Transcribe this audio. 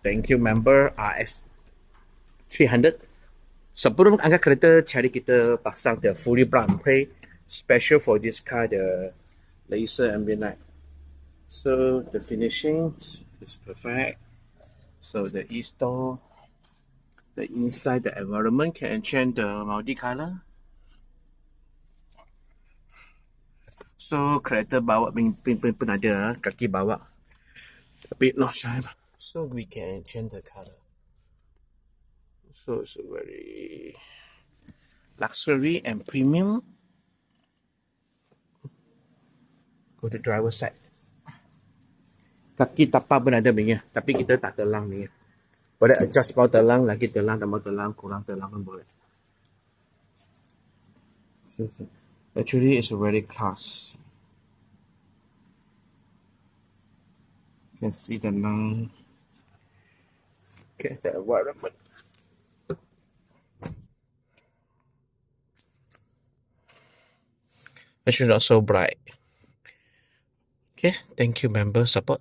Thank you member Rx300. Sebelum angkat kereta, cari kita pasang the fully brown plate special for this car, the laser ambient light. So the finishing is perfect. So the e-store, the inside, the environment can change the multi-color. So kereta bawa pin ada, kaki bawa, tapi no shine. So we can change the color. So it's very luxury and premium. Go to driver side. Kaki tapak pun ada punya, tapi kita tak telang ni. Boleh adjust mau telang, lagi telang, tambah telang, kurang telang pun boleh. So, actually, it's a very class. You can see the line. Okay, the environment. Actually, not so bright. Okay, thank you, member support.